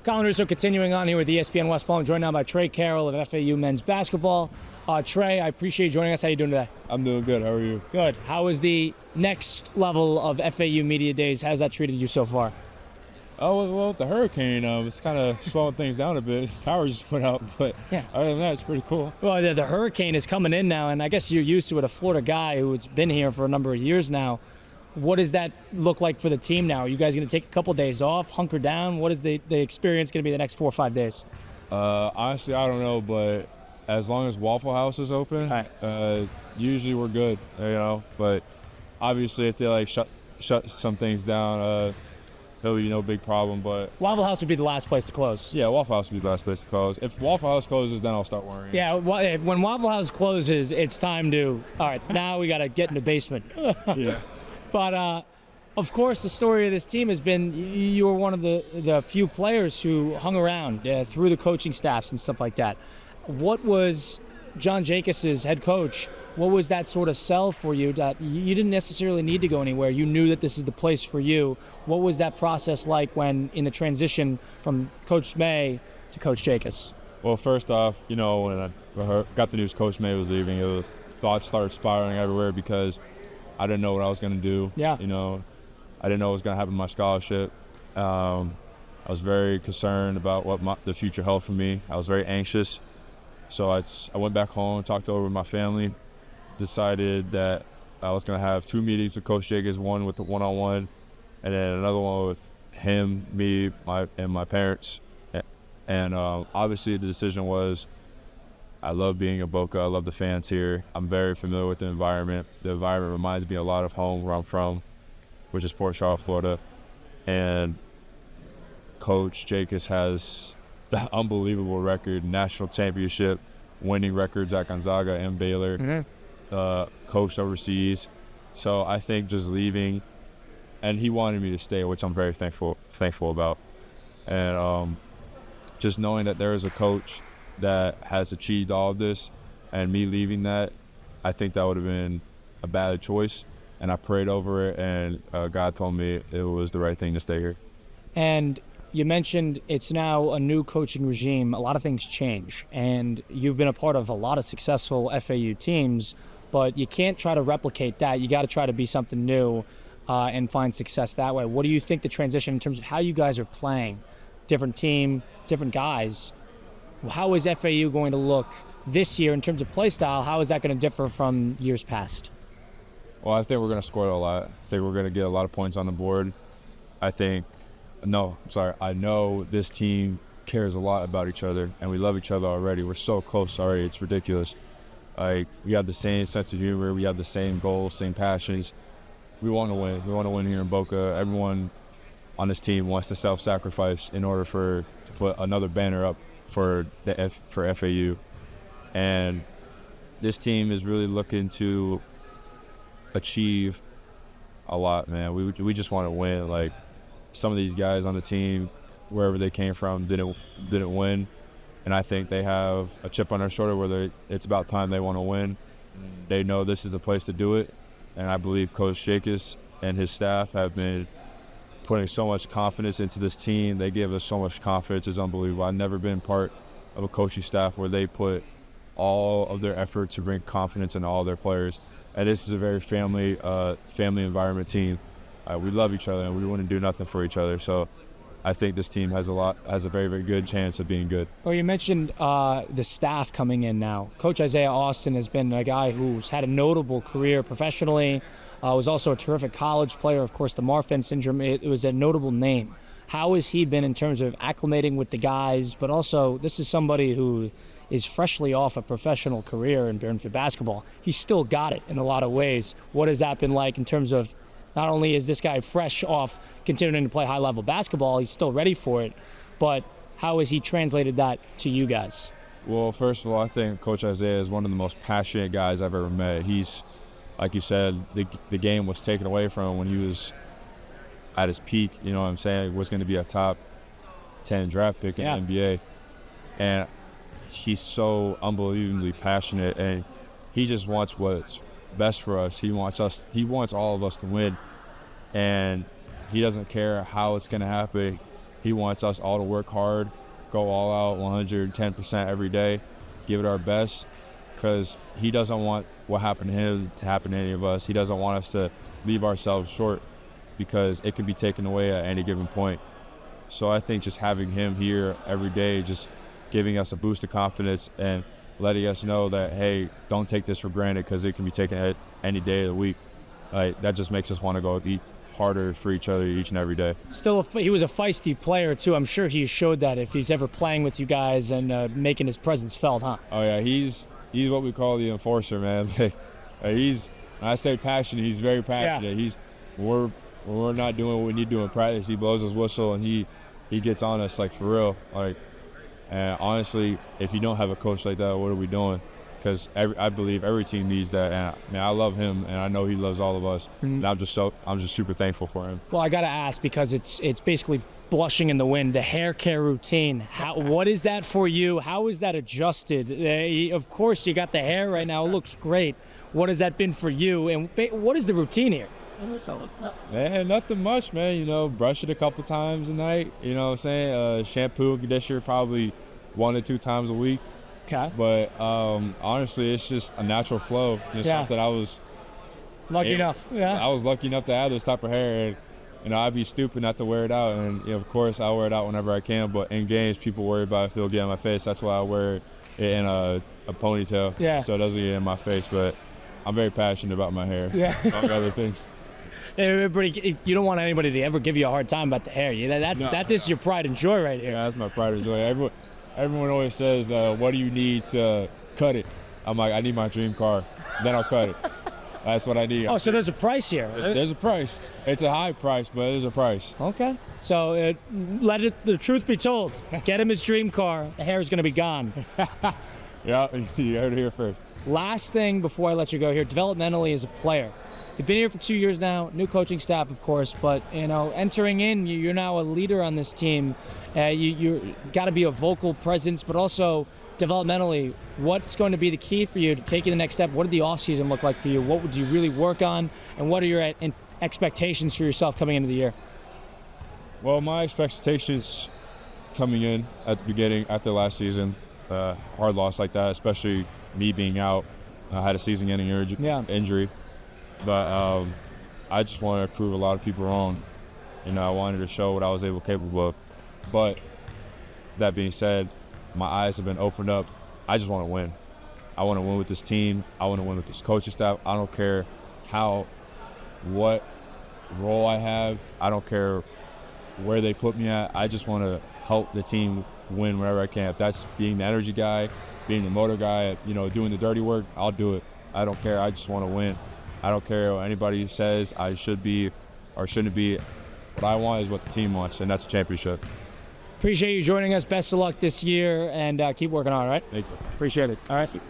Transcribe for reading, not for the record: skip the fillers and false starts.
Colin Russo continuing on here with ESPN West Palm, joined now by Tre Carroll of FAU Men's Basketball. Tre, I appreciate you joining us. How you doing today? I'm doing good. How are you? Good. How is the next level of FAU Media Days? How's that treated you so far? Oh, well, with the hurricane, it's kind of slowing things down a bit. Power just went out, but Yeah. other than that, it's pretty cool. Well, the hurricane is coming in now, and I guess you're used to it, a Florida guy who's been here for a number of years now. What does that look like for the team now? Are you guys going to take a couple days off, hunker down? What is the experience going to be the next 4 or 5 days? Honestly, I don't know, but as long as Waffle House is open, usually we're good, But obviously, if they shut some things down, there'll be no big problem. But Waffle House would be the last place to close. yeah, Waffle House would be the last place to close. If Waffle House closes, then I'll start worrying. Yeah, when Waffle House closes, it's time to, all right, now we got to get in the basement. Yeah. But, of course, the story of this team has been you were one of the few players who hung around through the coaching staffs and stuff like that. What was John Jacobs' head coach? What was that sort of sell for you that you didn't necessarily need to go anywhere? You knew that this is the place for you. What was that process like when in the transition from Coach May to Coach Jacobs? Well, first off, when I got the news Coach May was leaving, thoughts started spiraling everywhere because I didn't know what I was going to do. Yeah. I didn't know what was going to happen to my scholarship. I was very concerned about what the future held for me. I was very anxious. So I went back home, talked over with my family, decided that I was going to have 2 meetings with Coach Jacobs, one with the one-on-one, and then another one with him, me, and my parents. And obviously the decision was, I love being in Boca. I love the fans here. I'm very familiar with the environment. The environment reminds me a lot of home where I'm from, which is Port Charlotte, Florida. And Coach Jacobs has the unbelievable record, national championship, winning records at Gonzaga and Baylor, coached overseas. So I think just leaving, and he wanted me to stay, which I'm very thankful about. And just knowing that there is a coach that has achieved all of this, and me leaving that, I think that would have been a bad choice. And I prayed over it, and God told me it was the right thing to stay here. And you mentioned it's now a new coaching regime. A lot of things change, and you've been a part of a lot of successful FAU teams, but you can't try to replicate that. You got to try to be something new and find success that way. What do you think the transition in terms of how you guys are playing? Different team, different guys. How is FAU going to look this year in terms of play style? How is that going to differ from years past? Well, I think we're going to score a lot. I think we're going to get a lot of points on the board. I know this team cares a lot about each other, and we love each other already. We're so close already. It's ridiculous. We have the same sense of humor. We have the same goals, same passions. We want to win. We want to win here in Boca. Everyone on this team wants to self-sacrifice in order to put another banner up for FAU. And this team is really looking to achieve a lot, man. We just want to win. Like, some of these guys on the team, wherever they came from, didn't win, and I think they have a chip on their shoulder where it's about time they want to win. They know this is the place to do it, and I believe Coach Jacobs and his staff have been putting so much confidence into this team. They give us so much confidence. It's unbelievable. I've never been part of a coaching staff where they put all of their effort to bring confidence into all their players. And this is a very family environment team. We love each other, and we want to do nothing for each other. So I think this team has a very, very good chance of being good. Well, you mentioned the staff coming in now. Coach Isaiah Austin has been a guy who's had a notable career professionally, was also a terrific college player. Of course, the Marfan syndrome, it was a notable name. How has he been in terms of acclimating with the guys, but also this is somebody who is freshly off a professional career in terms of basketball. He's still got it in a lot of ways. What has that been like in terms of not only is this guy fresh off continuing to play high-level basketball, he's still ready for it, but how has he translated that to you guys? Well, first of all, I think Coach Isaiah is one of the most passionate guys I've ever met. He's, like you said, the game was taken away from him when he was at his peak, you know what I'm saying? He was going to be a top 10 draft pick in the NBA. And he's so unbelievably passionate, and he just wants what's best for us. He wants all of us to win, and he doesn't care how it's going to happen. He wants us all to work hard, go all out 110% every day, give it our best, because he doesn't want what happened to him to happen to any of us. He doesn't want us to leave ourselves short, because it can be taken away at any given point. So I think just having him here every day, just giving us a boost of confidence and letting us know that, hey, don't take this for granted, because it can be taken at any day of the week. That just makes us want to go eat harder for each other each and every day. Still, he was a feisty player too. I'm sure he showed that if he's ever playing with you guys and making his presence felt, huh? Oh yeah, he's what we call the enforcer, man. He's, when I say passionate, he's very passionate. Yeah. When we're not doing what we need to do in practice, he blows his whistle and he gets on us, like, for real. And honestly, if you don't have a coach like that, what are we doing? Because I believe every team needs that. And I love him, and I know he loves all of us. Mm-hmm. And I'm just super thankful for him. Well, I gotta ask, because it's basically blushing in the wind. The hair care routine. What is that for you? How is that adjusted? Of course, you got the hair right now. It looks great. What has that been for you? And what is the routine here? Man, nothing much, man. Brush it a couple times a night. You know what I'm saying? Shampoo and conditioner probably 1 to 2 times a week. Okay. But honestly, it's just a natural flow. It's something I was lucky enough. Yeah. I was lucky enough to have this type of hair, and I'd be stupid not to wear it out. And of course, I wear it out whenever I can. But in games, people worry about if it'll get in my face. That's why I wear it in a ponytail, so it doesn't get in my face. But I'm very passionate about my hair, among other things. Everybody, you don't want anybody to ever give you a hard time about the hair. This is your pride and joy right here. Yeah, that's my pride and joy. Everyone always says, what do you need to cut it? I'm like, I need my dream car. Then I'll cut it. That's what I need. Oh, so there's a price here. There's a price. It's a high price, but there's a price. Okay. So the truth be told. Get him his dream car. The hair is going to be gone. Yeah, you heard it here first. Last thing before I let you go here, developmentally as a player. You've been here for 2 years now, new coaching staff, of course, but, entering in, you're now a leader on this team. You got to be a vocal presence, but also developmentally, what's going to be the key for you to take you the next step? What did the offseason look like for you? What would you really work on? And what are your expectations for yourself coming into the year? Well, my expectations coming in at the beginning, after last season, hard loss like that, especially me being out, I had a season-ending injury. But I just wanted to prove a lot of people wrong. I wanted to show what I was capable of. But that being said, my eyes have been opened up. I just want to win. I want to win with this team. I want to win with this coaching staff. I don't care what role I have. I don't care where they put me at. I just want to help the team win wherever I can. If that's being the energy guy, being the motor guy, doing the dirty work, I'll do it. I don't care. I just want to win. I don't care what anybody says I should be or shouldn't be. What I want is what the team wants, and that's a championship. Appreciate you joining us. Best of luck this year, and keep working on it, all right? Thank you. Appreciate it. All right.